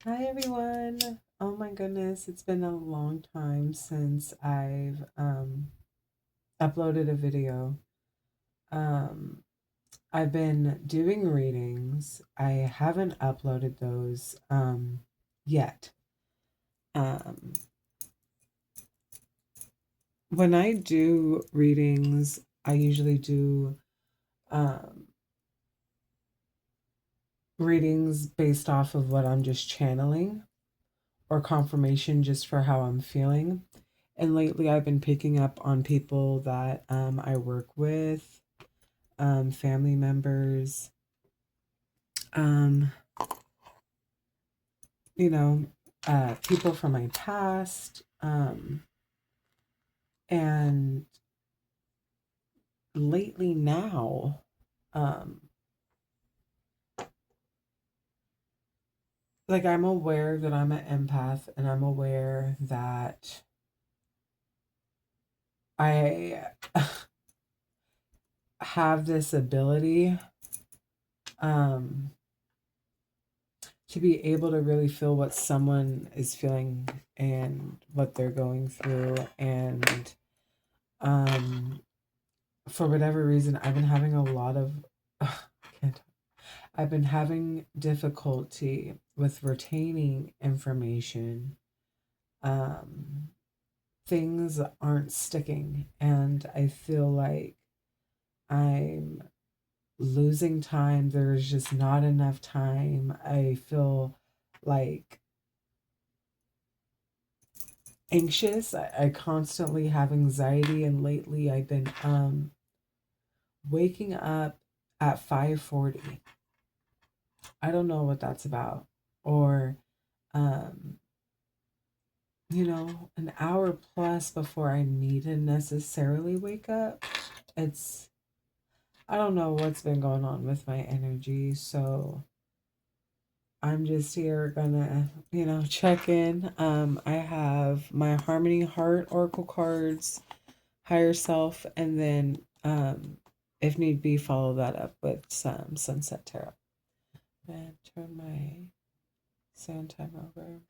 Hi everyone. Oh my goodness, it's been a long time since I've uploaded a video. Um I've been doing readings. I haven't uploaded those yet. Um when I do readings, I usually do um readings based off of what I'm just channeling or confirmation just for how I'm feeling. And lately, I've been picking up on people that I work with, family members, um, you know, people from my past. And lately now, um, like I'm aware that I'm an empath and I'm aware that I have this ability um, to be able to really feel what someone is feeling and what they're going through. And um, for whatever reason, I've been having a lot of, can't, I've been having difficulty with retaining information. Um, Things aren't sticking, and I feel like I'm losing time. There's just not enough time. I feel like anxious. I constantly have anxiety, and lately I've been waking up at 5:40. I don't know what that's about. Or um an hour plus before I need to necessarily wake up. It's I don't know what's been going on with my energy, so I'm just here gonna, check in. I have my Harmony Heart Oracle cards, higher self, and then if need be, follow that up with some Sunset Tarot. And turn my sound time over.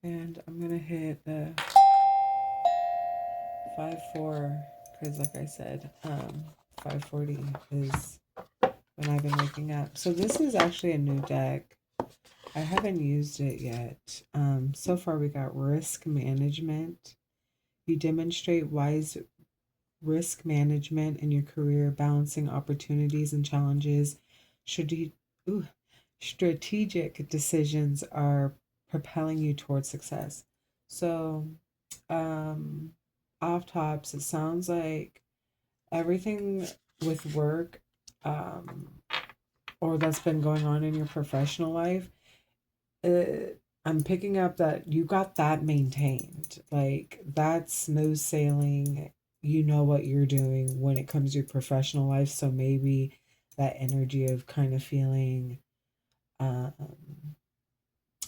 And I'm gonna hit the 5-4 because, like I said, 5:40 is when I've been waking up. So this is actually a new deck. I haven't used it yet. So far we got risk management. You demonstrate wise risk management in your career, balancing opportunities and challenges. Strate- ooh, Strategic decisions are propelling you towards success. So, um, off tops, it sounds like everything with work, um, or that's been going on in your professional life, I'm picking up that you got that maintained. Like that's smooth sailing. You know what you're doing when it comes to your professional life. So maybe that energy of kind of feeling, um,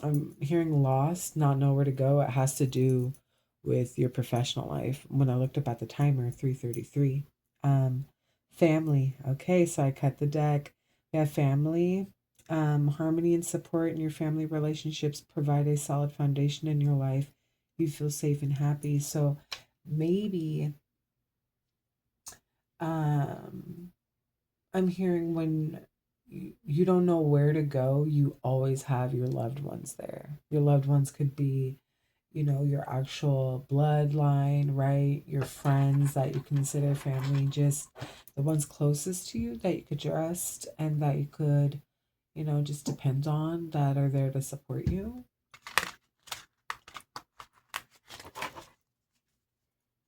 I'm hearing lost, not know where to go. It has to do with your professional life. When I looked up at the timer, 3:33. Um, Family. Okay, so I cut the deck. We have family. Harmony and support in your family relationships provide a solid foundation in your life. You feel safe and happy. So maybe um, I'm hearing when you don't know where to go, you always have your loved ones there. Your loved ones could be, your actual bloodline, right? Your friends that you consider family, just the ones closest to you that you could trust and that you could, just depend on that are there to support you.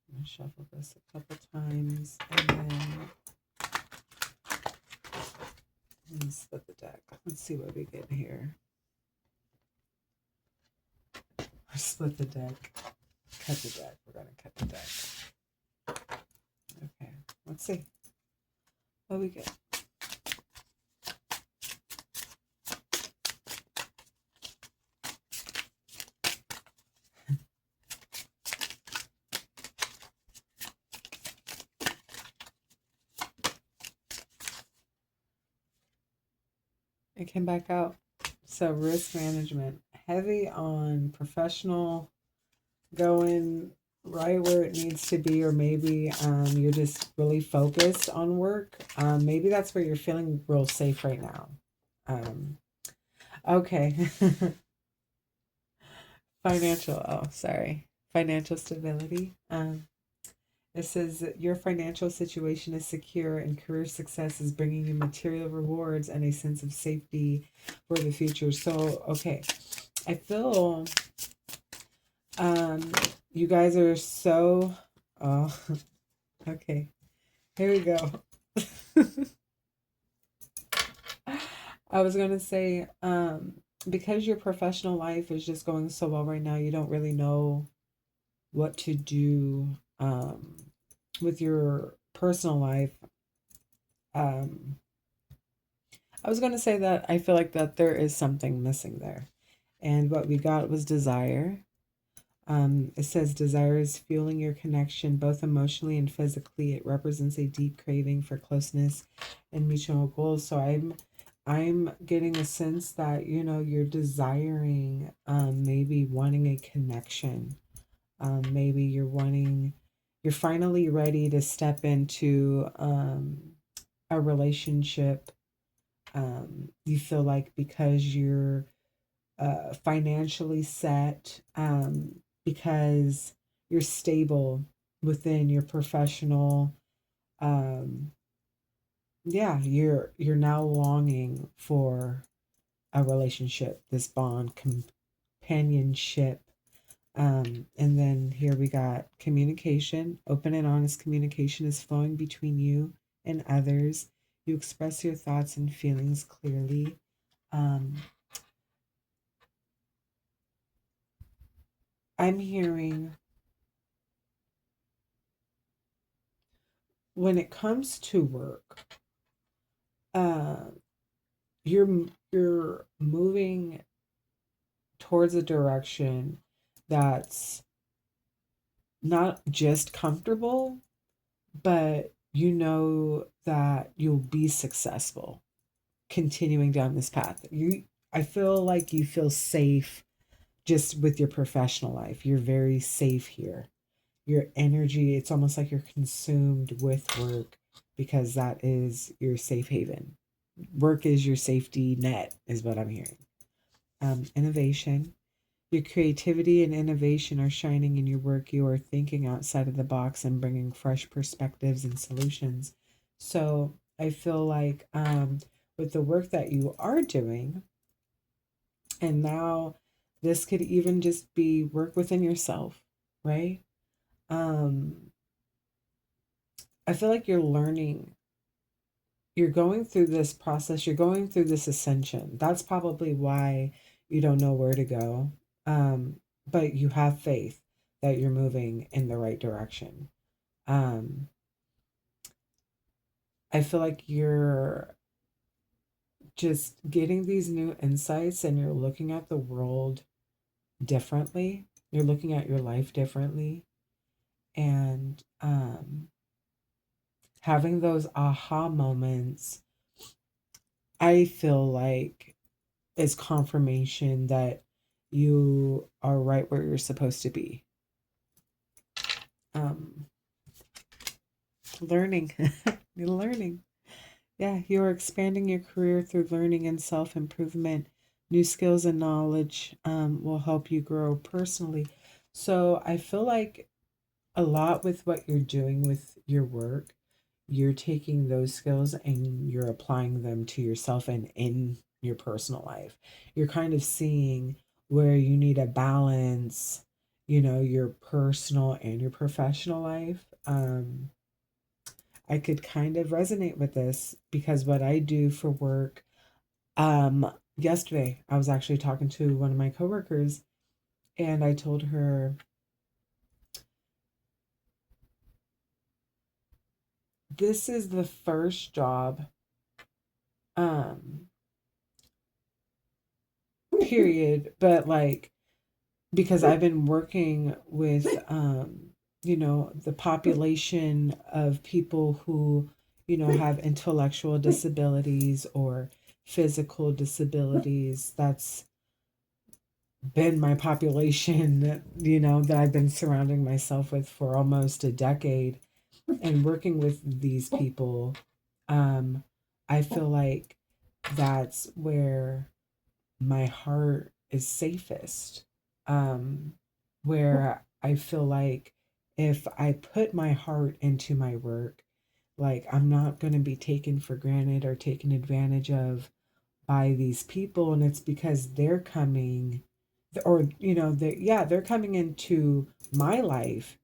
I'm gonna shuffle this a couple times and then split the deck. Let's see what we get here. Split the deck. Cut the deck. We're gonna cut the deck. Okay. Let's see what we get. It came back out. So risk management, heavy on professional, going right where it needs to be, or maybe you're just really focused on work. Maybe that's where you're feeling real safe right now. Um, okay. Financial, oh, sorry. Financial stability. It says that your financial situation is secure and career success is bringing you material rewards and a sense of safety for the future. So, okay. I feel um you guys are so oh okay. Here we go. I was gonna say, because your professional life is just going so well right now, you don't really know what to do with your personal life. Um, I was gonna say that I feel like that there is something missing there, and what we got was desire. It says desire is fueling your connection both emotionally and physically. It represents a deep craving for closeness and mutual goals. So I'm getting a sense that you're desiring, maybe wanting a connection. Maybe you're finally ready to step into a relationship. You feel like because you're financially set, because you're stable within your professional, um, yeah, you're now longing for a relationship, this bond, companionship. And then here we got communication. Open and honest communication is flowing between you and others. You express your thoughts and feelings clearly. Um, I'm hearing when it comes to work, uh, you're moving towards a direction that's not just comfortable, but you know that you'll be successful continuing down this path. I feel like you feel safe just with your professional life. You're very safe here. Your energy, it's almost like you're consumed with work because that is your safe haven. Work is your safety net, is what I'm hearing. Innovation. Your creativity and innovation are shining in your work. You are thinking outside of the box and bringing fresh perspectives and solutions. So I feel like with the work that you are doing, and now this could even just be work within yourself, right? Um, I feel like you're going through this process, you're going through this ascension. That's probably why you don't know where to go. But you have faith that you're moving in the right direction. Um, I feel like you're just getting these new insights and you're looking at the world differently. You're looking at your life differently. And having those aha moments, I feel like is confirmation that you are right where you're supposed to be. Um, learning, you're learning. Yeah, you are expanding your career through learning and self improvement. New skills and knowledge will help you grow personally. So I feel like a lot with what you're doing with your work, you're taking those skills and you're applying them to yourself and in your personal life. You're kind of seeing where you need a balance, your personal and your professional life. I could kind of resonate with this because what I do for work, yesterday I was actually talking to one of my coworkers and I told her this is the first job, um, period, but like because I've been working with the population of people who have intellectual disabilities or physical disabilities. That's been my population, that I've been surrounding myself with for almost a decade. And working with these people, um, I feel like that's where my heart is safest. Um, where I feel like if I put my heart into my work, like I'm not going to be taken for granted or taken advantage of by these people. And it's because they're coming, or, they're coming into my life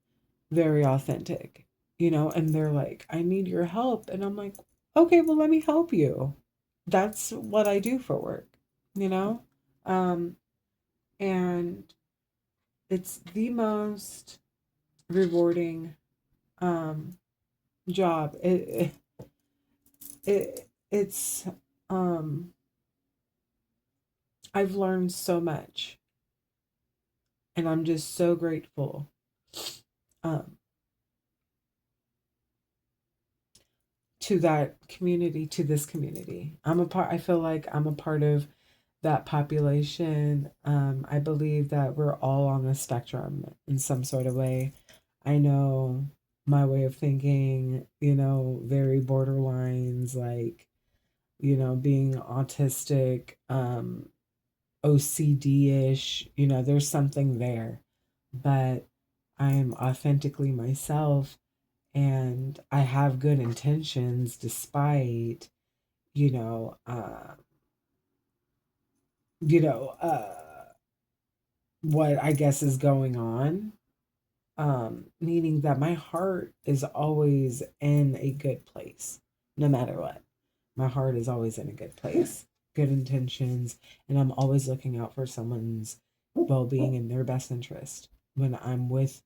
very authentic, and they're like, I need your help. And I'm like, okay, well, let me help you. That's what I do for work, you know? Um, and it's the most rewarding job. It's, um, I've learned so much, and I'm just so grateful um, to that community, to this community. I feel like I'm a part of that population. I believe that we're all on the spectrum in some sort of way. I know my way of thinking, very borderlines, like, being autistic, OCD-ish, there's something there. But I'm authentically myself, and I have good intentions despite, you know, uh, you know, uh, what I guess is going on. Meaning that my heart is always in a good place, no matter what. My heart is always in a good place, good intentions, and I'm always looking out for someone's well being and their best interest. When I'm with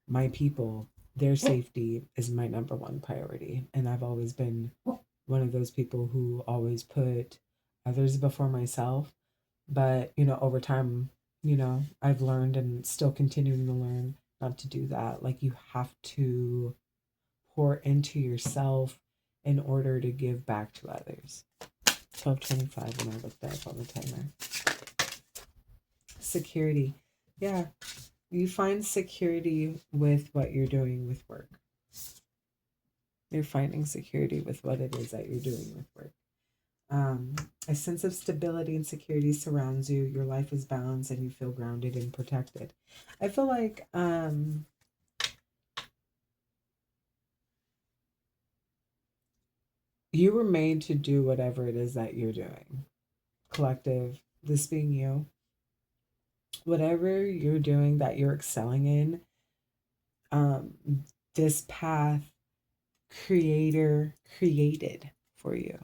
my people, their safety is my number one priority. And I've always been one of those people who always put others before myself. But, over time, I've learned and still continuing to learn not to do that. Like, you have to pour into yourself in order to give back to others. 12:25 when I looked up on the timer. Security. Yeah, you find security with what you're doing with work. You're finding security with what it is that you're doing with work. A sense of stability and security surrounds you. Your life is balanced and you feel grounded and protected. I feel like you were made to do whatever it is that you're doing. Collective, this being you, whatever you're doing that you're excelling in, um, this path creator created for you.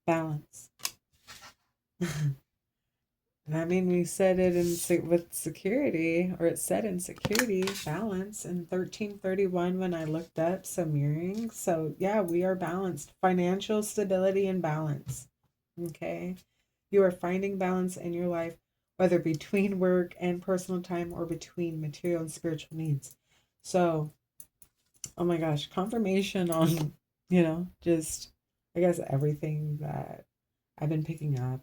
Balance. And I mean, we said it with security, or it said in security, balance in 1331 when I looked up some mirroring. So yeah, we are balanced. Financial stability and balance. Okay. You are finding balance in your life, whether between work and personal time or between material and spiritual needs. So, oh my gosh, confirmation on, just, I guess, everything that I've been picking up.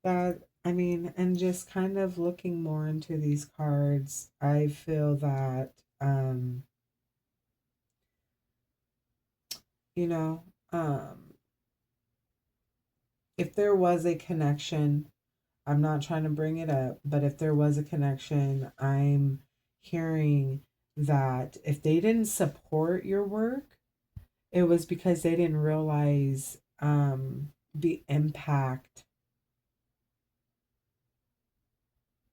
That, I mean, and just kind of looking more into these cards, I feel that, you know, um, if there was a connection, I'm not trying to bring it up, but if there was a connection, I'm hearing that if they didn't support your work, it was because they didn't realize the impact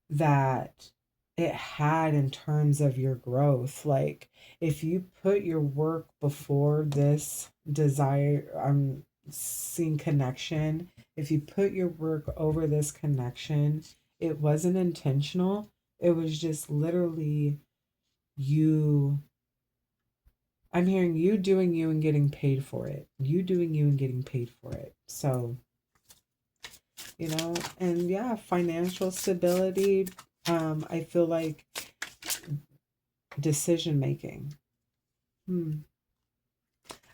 that it had in terms of your growth. Like, if you put your work before this desire, I'm seeing connection. If you put your work over this connection, it wasn't intentional. It was just literally you I'm hearing you doing you and getting paid for it. You doing you and getting paid for it. So, and yeah, financial stability. I feel like decision making.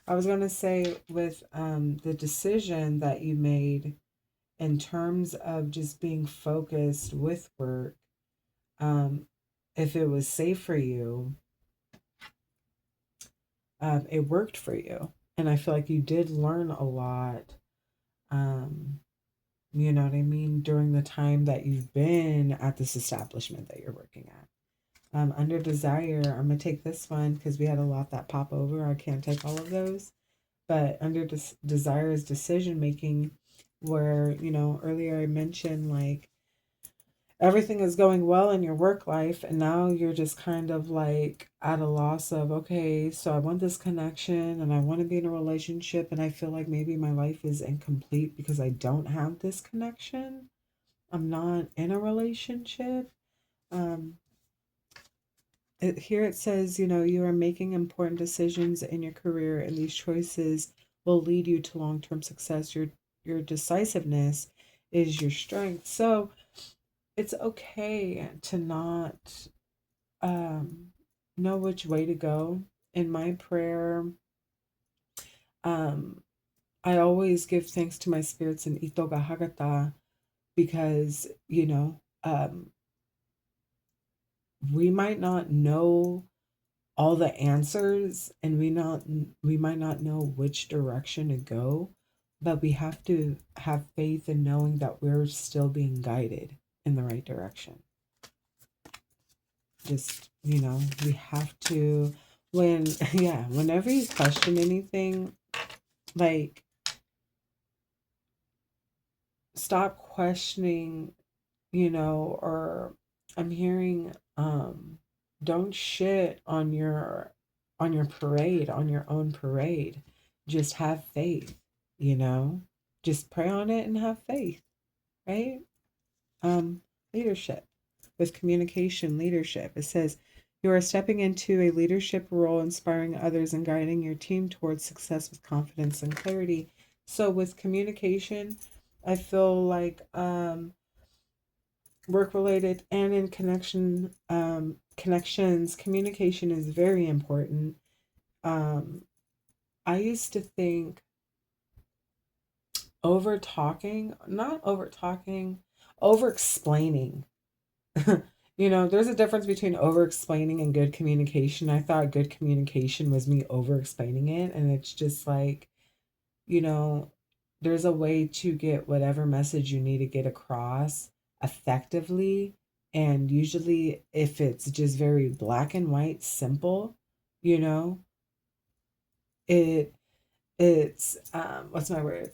I was going to say with the decision that you made in terms of just being focused with work, um, if it was safe for you, it worked for you. And I feel like you did learn a lot, um, you know what I mean, during the time that you've been at this establishment that you're working at. Under desire, I'm going to take this one because we had a lot that pop over. I can't take all of those. But under desire is decision making, where, earlier I mentioned like everything is going well in your work life, and now you're just kind of like at a loss of, okay, so I want this connection and I want to be in a relationship, and I feel like maybe my life is incomplete because I don't have this connection. I'm not in a relationship. Um, Here it says, you are making important decisions in your career, and these choices will lead you to long-term success. Your decisiveness is your strength. So it's okay to not um, know which way to go. In my prayer, um, I always give thanks to my spirits in Itoga Hagata because, we might not know all the answers, and we might not know which direction to go, but we have to have faith in knowing that we're still being guided in the right direction. Just, we have to, whenever you question anything, like, stop questioning, or I'm hearing, don't shit on your parade, on your own parade. Just have faith, you know? Just pray on it and have faith, right? Um, Leadership. With communication leadership, it says you are stepping into a leadership role, inspiring others and guiding your team towards success with confidence and clarity. So with communication, I feel like work related and in connections, communication is very important. I used to think over talking, not over talking, over explaining. There's a difference between over explaining and good communication. I thought good communication was me over explaining it, and it's just like, you know, there's a way to get whatever message you need to get across effectively. And usually, if it's just very black and white, simple, you know, it it's what's my word?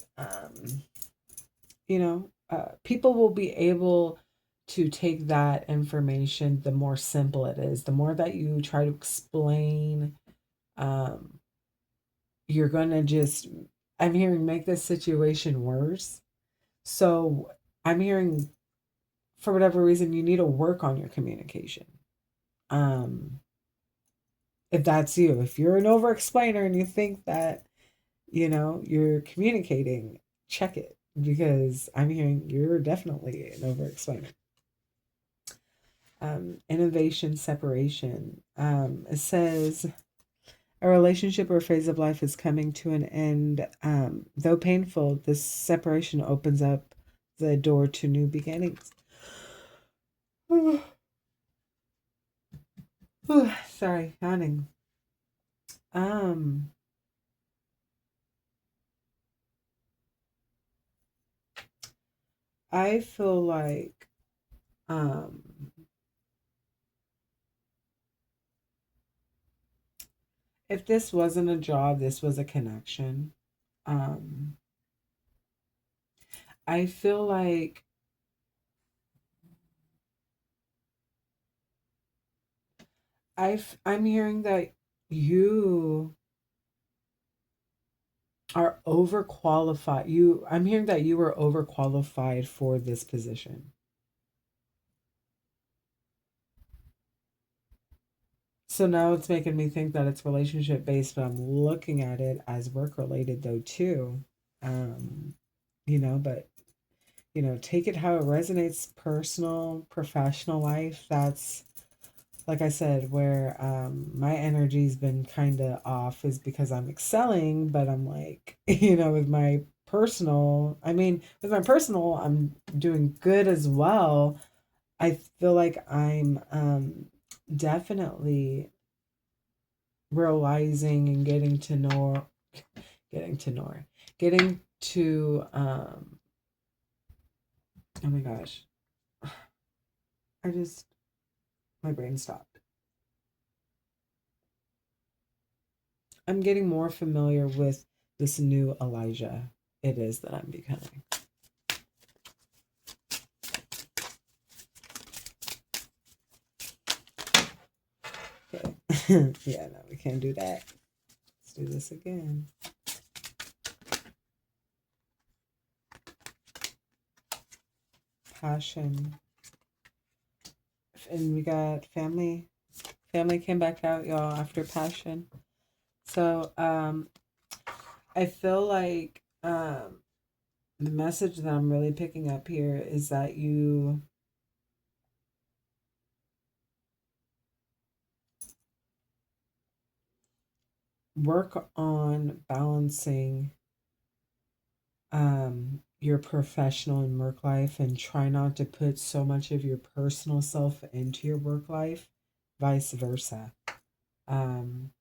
People will be able to take that information. The more simple it is, the more that you try to explain, um, you're gonna just, I'm hearing, make this situation worse. So I'm hearing, for whatever reason, you need to work on your communication. Um, if that's you, if you're an over explainer and you think that, you're communicating, check it, because I'm hearing you're definitely an over explainer. Innovation separation. It says a relationship or phase of life is coming to an end. Though painful, this separation opens up the door to new beginnings. Sorry, yawning. I feel like if this wasn't a job, this was a connection. Um, I feel like I'm hearing that you are overqualified. I'm hearing that you are overqualified for this position. So now it's making me think that it's relationship based, but I'm looking at it as work related though too. Um, but take it how it resonates, personal, professional life. That's like I said, where my energy's been kind of off is because I'm excelling, but I'm like, with my personal, with my personal, I'm doing good as well. I feel like I'm definitely realizing and getting to know, getting to, oh my gosh, I just, my brain stopped. I'm getting more familiar with this new Elijah it is that I'm becoming. Okay. Yeah, no, we can't do that. Let's do this again. Passion. And we got family. Family came back out, y'all, after passion. So I feel like the message that I'm really picking up here is that you work on balancing your professional and work life and try not to put so much of your personal self into your work life, vice versa. Um,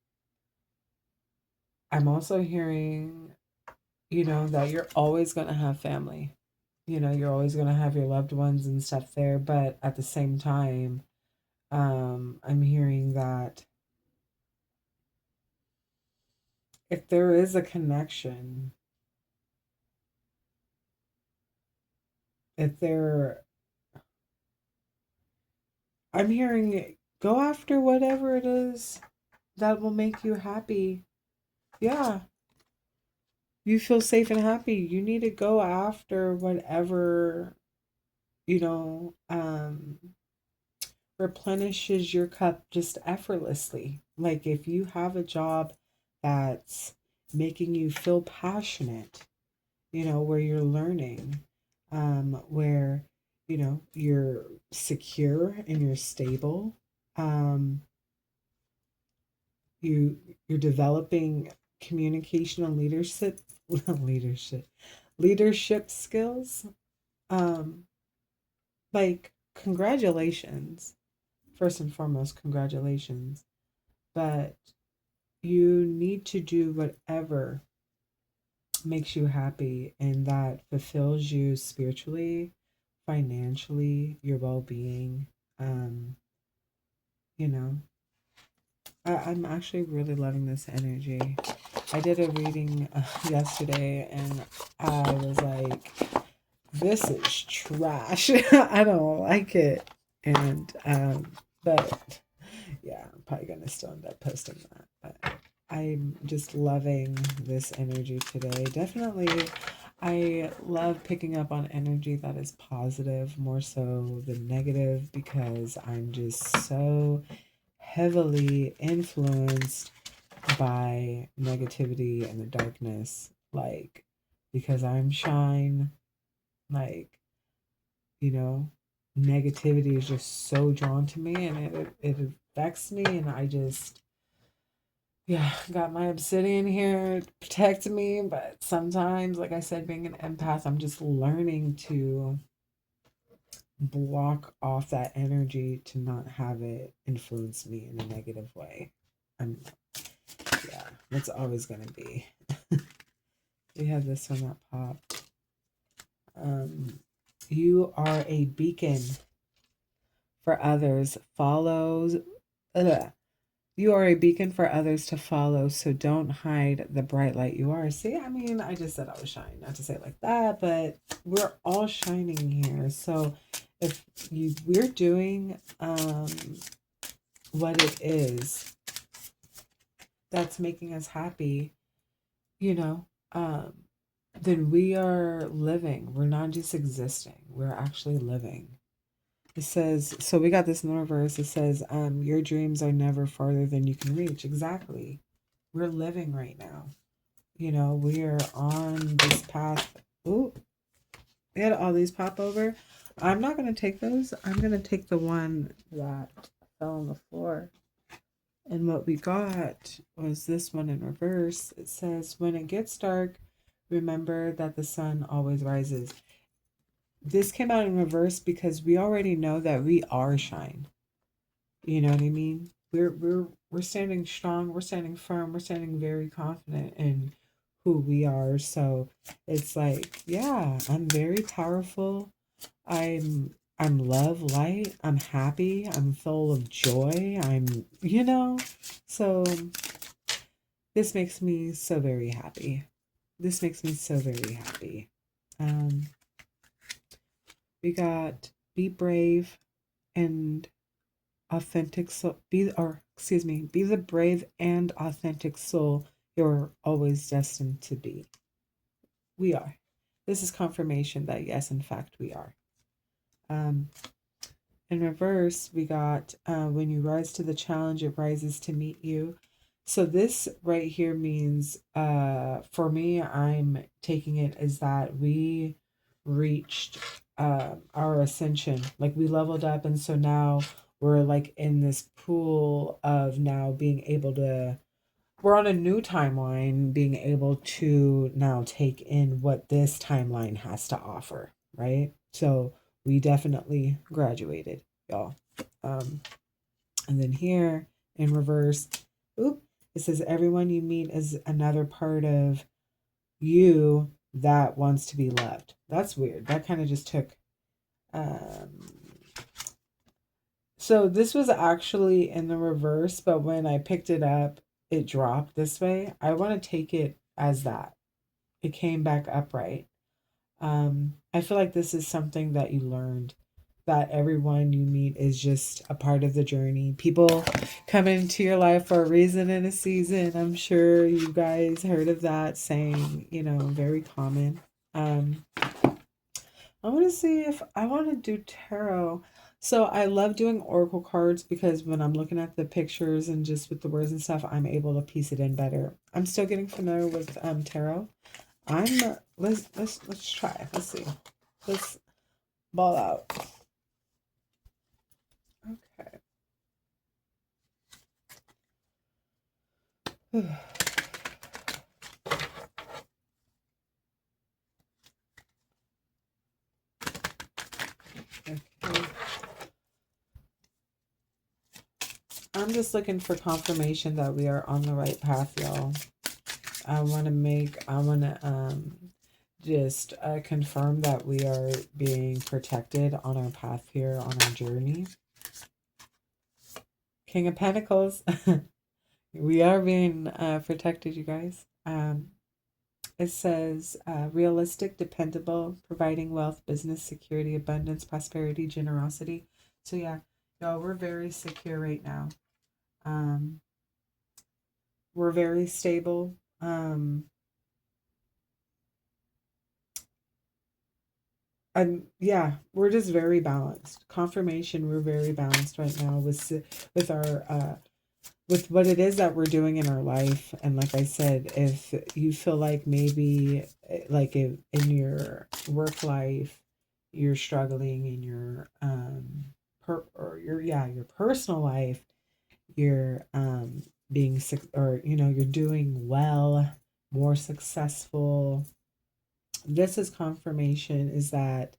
I'm also hearing, that you're always going to have family. You're always going to have your loved ones and stuff there, but at the same time, I'm hearing that if there is a connection, if there, I'm hearing go after whatever it is that will make you happy. Yeah, you feel safe and happy. You need to go after whatever, you know, um, replenishes your cup just effortlessly. Like if you have a job that's making you feel passionate, where you're learning, where, you're secure and you're stable, um, you're developing communication and leadership leadership skills. Um, like congratulations. First and foremost, congratulations. But you need to do whatever makes you happy and that fulfills you spiritually, financially, your well-being. Um, you know, I'm actually really loving this energy. I did a reading yesterday and I was like, this is trash. I don't like it. And, but yeah, I'm probably going to still end up posting that. But I'm just loving this energy today. Definitely, I love picking up on energy that is positive more so than negative because I'm just so heavily influenced by negativity and the darkness. Like, because I'm shine, like, you know, negativity is just so drawn to me and it affects me. And I just, yeah, got my obsidian here to protect me. But sometimes, like I said, being an empath, I'm just learning to block off that energy to not have it influence me in a negative way. I'm, yeah, that's always going to be. We have this one that popped. You are a beacon for others. Follows. Ugh. You are a beacon for others to follow, so don't hide the bright light you are. See, I just said I was shining, not to say it like that, but we're all shining here. So if we're doing what it is that's making us happy, you know, um, then we are living. We're not just existing. We're actually living. It says, so we got this in the reverse. It says, your dreams are never farther than you can reach. Exactly. We're living right now. You know, we are on this path. Ooh, we had all these pop over. I'm not going to take those. I'm going to take the one that fell on the floor. And what we got was this one in reverse. It says, when it gets dark, remember that the sun always rises. This came out in reverse because we already know that we are shine. You know what I mean? We're standing strong, we're standing firm, we're standing very confident in who we are. So it's like, yeah, I'm very powerful. I'm love light. I'm happy. I'm full of joy. So this makes me so very happy. This makes me so very happy. We got be brave and authentic soul. Be the brave and authentic soul you're always destined to be. We are. This is confirmation that yes, in fact, we are. In reverse, we got when you rise to the challenge, it rises to meet you. So this right here means, for me, I'm taking it as that we reached our ascension. Like we leveled up, and so now we're like in this pool of now being able to. We're on a new timeline, being able to now take in what this timeline has to offer, right? So we definitely graduated, y'all. And then here in reverse, it says everyone you meet is another part of you that wants to be loved. That's weird. That kind of just took. So this was actually in the reverse, but when I picked it up, it dropped this way. I want to take it as that. It came back upright. I feel like this is something that you learned, that everyone you meet is just a part of the journey. People come into your life for a reason and a season. I'm sure you guys heard of that saying, very common. I want to see if I want to do tarot. So I love doing oracle cards because when I'm looking at the pictures and just with the words and stuff, I'm able to piece it in better. I'm still getting familiar with tarot. Let's try. Let's see. Let's ball out. Okay. Okay. I'm just looking for confirmation that we are on the right path, y'all. I want to just confirm that we are being protected on our path here on our journey. King of Pentacles. We are being protected, you guys. It says realistic, dependable, providing wealth, business, security, abundance, prosperity, generosity. So yeah, y'all, we're very secure right now. We're very stable. We're just very balanced. Confirmation, we're very balanced right now with our with what it is that we're doing in our life. And like I said, if you feel like maybe like if in your work life you're struggling in your your personal life, you're being sick, or you're doing well, more successful. This is confirmation is that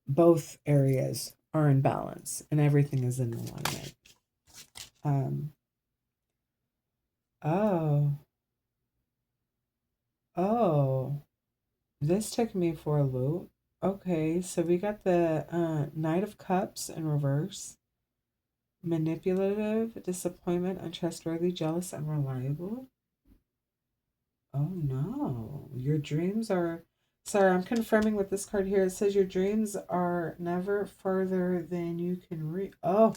both areas are in balance and everything is in alignment. Oh, oh, this took me for a loop. Okay, so we got the Knight of Cups in reverse. Manipulative, disappointment, untrustworthy, jealous, unreliable. Oh no, your dreams are. Sorry, I'm confirming with this card here. It says your dreams are never further than you can reach. Oh,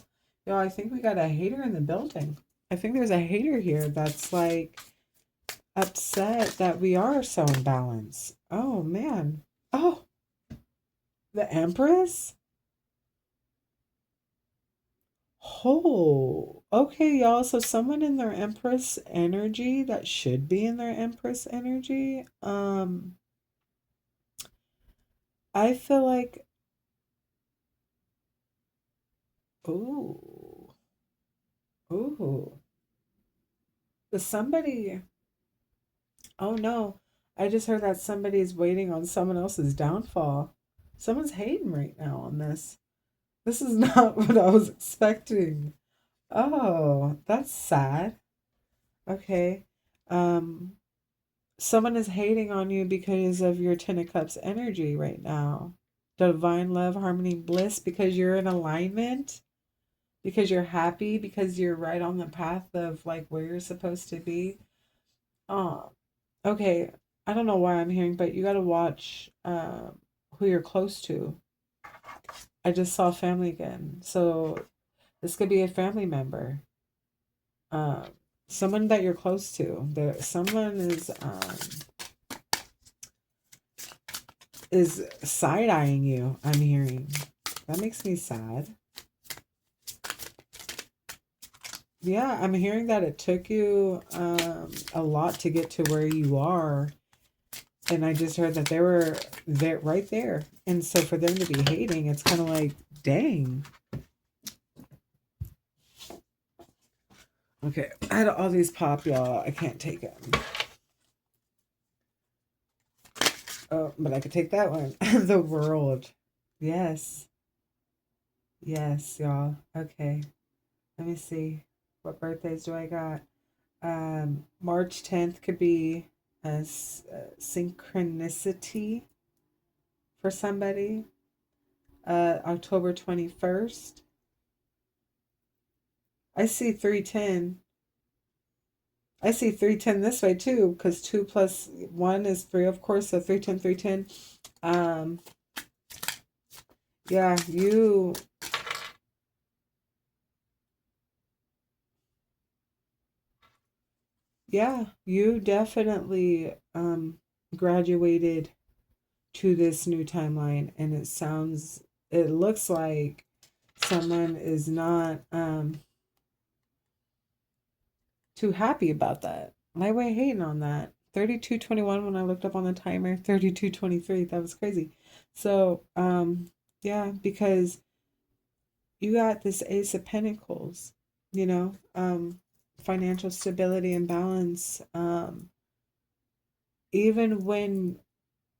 yo, I think we got a hater in the building. I think there's a hater here that's like upset that we are so in balance. Oh man. Oh, the Empress? Oh, okay, y'all. So someone in their Empress energy that should be in their Empress energy. I feel like, ooh, ooh, somebody. Oh no, I just heard that somebody is waiting on someone else's downfall. Someone's hating right now on this. This is not what I was expecting. Oh, that's sad. Okay. Um, Someone is hating on you because of your Ten of Cups energy right now. Divine love, harmony, bliss, because you're in alignment, because you're happy, because you're right on the path of like where you're supposed to be. Oh, okay. I don't know why I'm hearing, but you got to watch who you're close to. I just saw family again. So this could be a family member. Um, Someone that you're close to. Someone is side eyeing you, I'm hearing. That makes me sad. Yeah, I'm hearing that it took you a lot to get to where you are. And I just heard that they were there right there. And so for them to be hating, it's kind of like, dang. Okay, I had all these pop, y'all. I can't take them. Oh, but I could take that one. The world. Yes. Yes, y'all. Okay. Let me see. What birthdays do I got? March 10th could be a synchronicity for somebody. October 21st. I see 310. I see 310 this way too, because 2 plus 1 is 3, of course. So 310, 310. Yeah, you definitely graduated to this new timeline, and it looks like someone is not too happy about that. My way hating on that. 32:21 when I looked up on the timer, 32:23. That was crazy. So, yeah, because you got this Ace of Pentacles, you know, financial stability and balance. Even when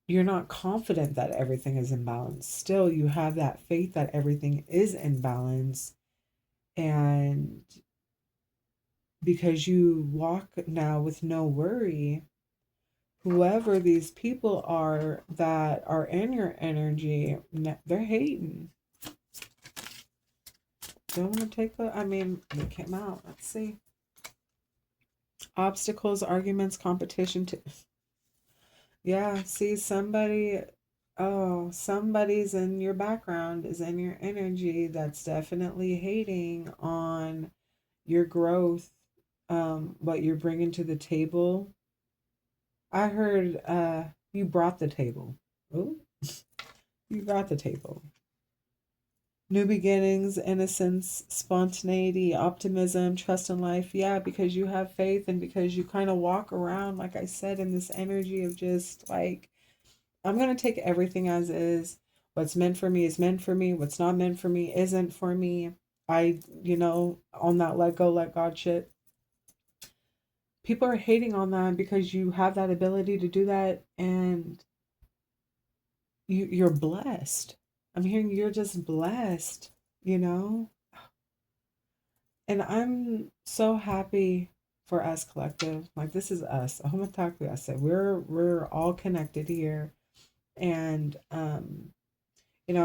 you're not confident that everything is in balance, still you have that faith that everything is in balance. And because you walk now with no worry, whoever these people are that are in your energy, they're hating. Don't want to take the, I mean, they came out. Let's see. Obstacles, arguments, competition. Yeah, see, somebody's in your background, is in your energy that's definitely hating on your growth, what you're bringing to the table. I heard you brought the table. Oh, you brought the table. New beginnings, innocence, spontaneity, optimism, trust in life. Yeah, because you have faith and because you kind of walk around, like I said, in this energy of just like, I'm going to take everything as is. What's meant for me is meant for me. What's not meant for me isn't for me. On that let go, let God shit. People are hating on that because you have that ability to do that, and you're blessed. I'm hearing you're just blessed, you know? And I'm so happy for us collective. Like this is us. Ahomataki, I said we're all connected here. And I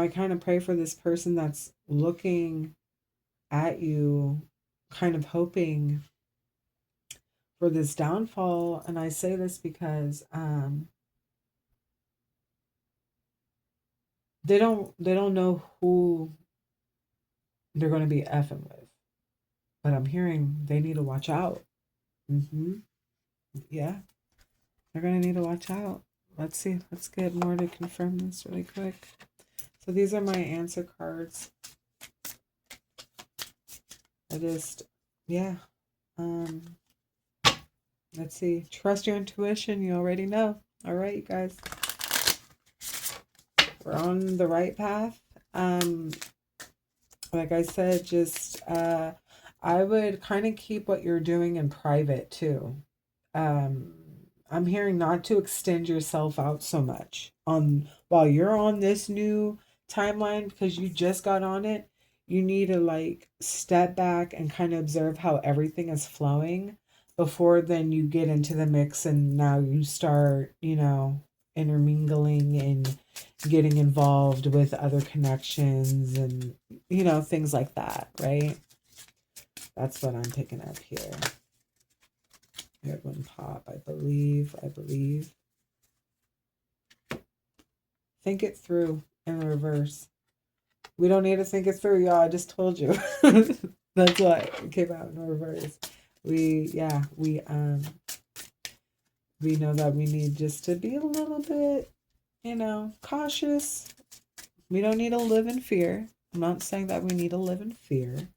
kind of pray for this person that's looking at you, kind of hoping for this downfall. And I say this because they don't know who they're going to be effing with. But I'm hearing they need to watch out. Yeah, they're going to need to watch out. Let's see. Let's get more to confirm this really quick. So these are my answer cards. I just, yeah. Um, let's see. Trust your intuition. You already know. All right, you guys. We're on the right path. Like I said, just I would kind of keep what you're doing in private too. Um, I'm hearing not to extend yourself out so much on while you're on this new timeline because you just got on it. You need to like step back and kind of observe how everything is flowing before then you get into the mix and now you start, intermingling and getting involved with other connections and things like that, right? That's what I'm picking up here. Heard one pop, I believe. Think it through in the reverse. We don't need to think it through, y'all. I just told you. That's why it came out in reverse. We know that we need just to be a little bit, cautious. We don't need to live in fear. I'm not saying that we need to live in fear,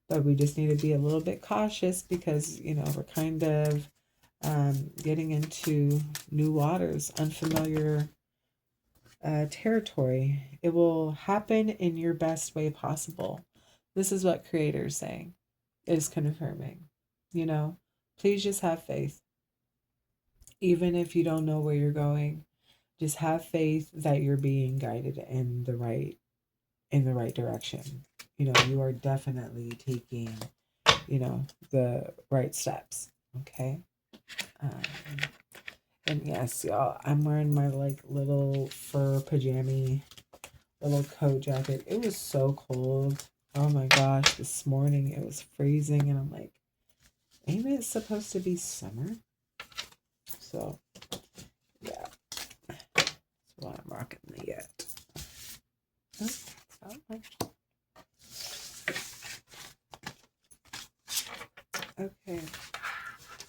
but we just need to be a little bit cautious because, we're kind of getting into new waters, unfamiliar territory. It will happen in your best way possible. This is what Creator is saying, is confirming. Please just have faith. Even if you don't know where you're going, just have faith that you're being guided in the right direction. You are definitely taking, the right steps. Okay. Um, and yes, y'all, I'm wearing my like little fur pajama, little coat jacket. It was so cold. Oh my gosh, this morning it was freezing, and I'm like, ain't it supposed to be summer? So, yeah, that's why I'm rocking the yet. Okay,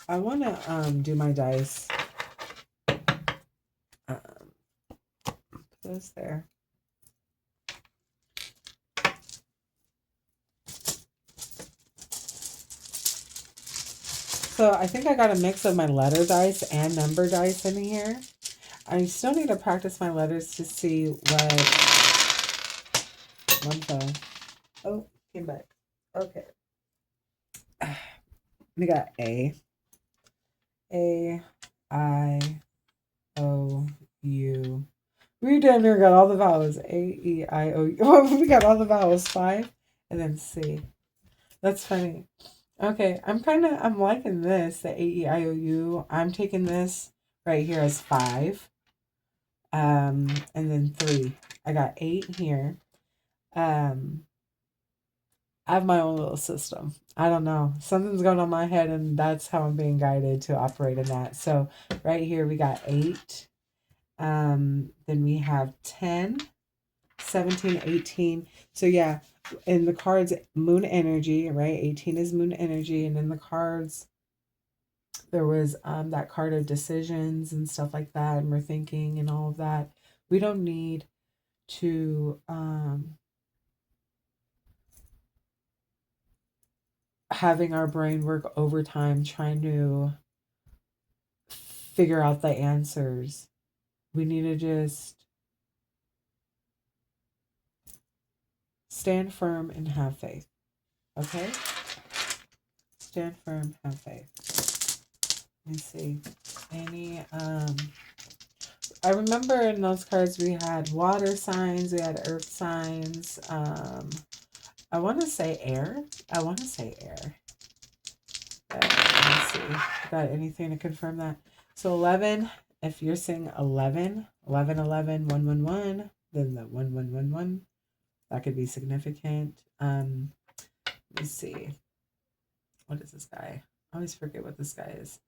I want to do my dice. Put those there. So I think I got a mix of my letter dice and number dice in here. I still need to practice my letters to see what one fell. Oh, came back. Okay. We got A. I, O, U. We damn near got all the vowels. A, E, I, O, U. We got all the vowels. 5. And then C. That's funny. Okay, I'm liking this, the A, E, I, O, U. I'm taking this right here as 5. And then 3. I got 8 here. I have my own little system. I don't know. Something's going on in my head, and that's how I'm being guided to operate in that. So right here we got 8. Then we have 10, 17, 18. So yeah, in the cards, moon energy, right? 18 is moon energy. And in the cards, there was that card of decisions and stuff like that. And we're thinking and all of that. We don't need to having our brain work overtime trying to figure out the answers. We need to just stand firm and have faith. Okay? Stand firm, have faith. Let me see. I remember in those cards we had water signs, we had earth signs. I want to say air. Let me see. Got anything to confirm that? So 11, if you're saying 11, 11, 11, 1, 1, 1, then the 1, 1, 1, 1, that could be significant. Let me see. What is this guy? I always forget what this guy is.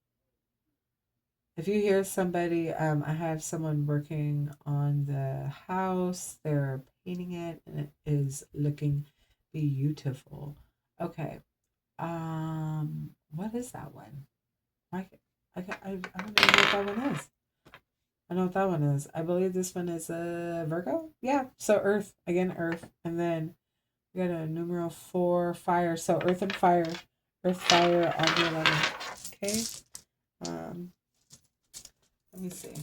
If you hear somebody, I have someone working on the house. They're painting it, and it is looking beautiful. Okay. What is that one? I don't even know what that one is. I know what that one is. I believe this one is a Virgo. Yeah. So Earth again, Earth, and then We got a numero 4, fire. So earth and fire. Earth, fire on the 11th. Okay. Let me see.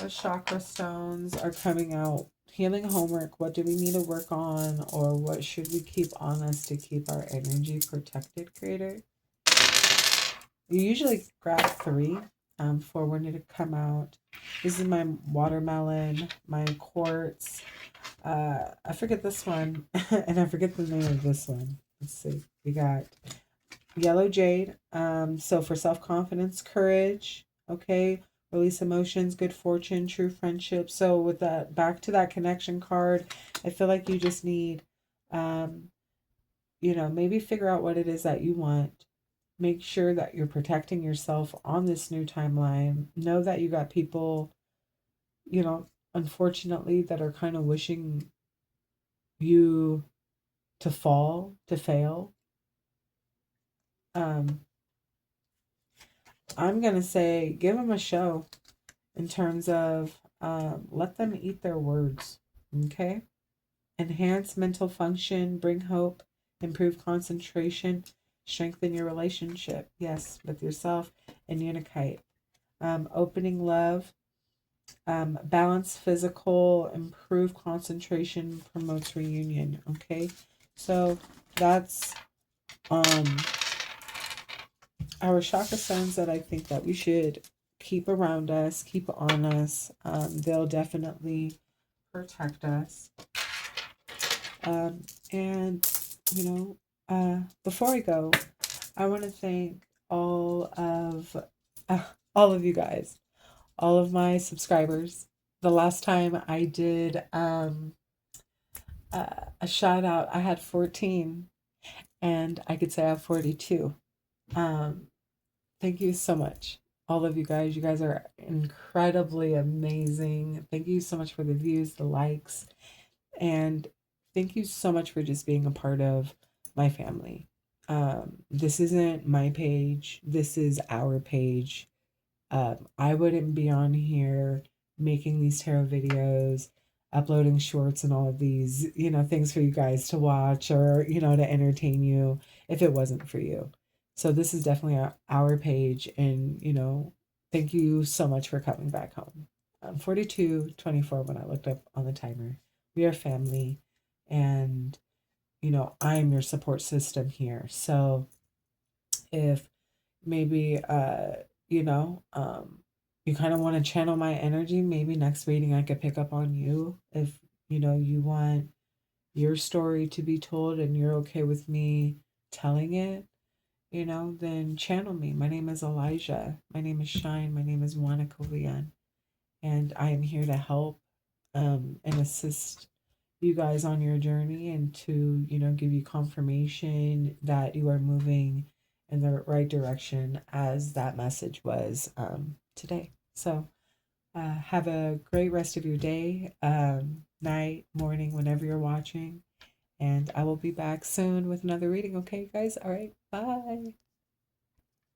The chakra stones are coming out. Healing homework. What do we need to work on, or what should we keep on us to keep our energy protected, creator? You usually grab 3 for when it come out. This is my watermelon, my quartz. I forget this one, and I forget the name of this one. Let's see. We got yellow jade. So for self-confidence, courage, okay, release emotions, good fortune, true friendship. So with that, back to that connection card, I feel like you just need, maybe figure out what it is that you want. Make sure that you're protecting yourself on this new timeline. Know that you got people, unfortunately, that are kind of wishing you to fall, to fail. I'm going to say give them a show in terms of let them eat their words. Okay? Enhance mental function, bring hope, improve concentration, strengthen your relationship, yes, with yourself and Unikite. Opening love, balance physical, improve concentration, promotes reunion. Okay? So that's our chakra stones that I think that we should keep around us, keep on us. They'll definitely protect us. And before I go, I want to thank all of you guys, all of my subscribers. The last time I did a shout out, I had 14, and I could say I have 42. Thank you so much, all of you guys. You guys are incredibly amazing. Thank you so much for the views, the likes, and thank you so much for just being a part of my family. This isn't my page, this is our page. I wouldn't be on here making these tarot videos, uploading shorts and all of these, things for you guys to watch or, to entertain you if it wasn't for you. So this is definitely our page. And, thank you so much for coming back home. 42:24 when I looked up on the timer. We are family. And, I'm your support system here. So if maybe you kind of want to channel my energy, maybe next reading I could pick up on you. If you want your story to be told and you're okay with me telling it, then channel me. My name is Elijah. My name is Shine. My name is Monica Leon. And I am here to help and assist you guys on your journey and to, give you confirmation that you are moving in the right direction as that message was today. So have a great rest of your day, night, morning, whenever you're watching. And I will be back soon with another reading. Okay, guys? All right. Bye.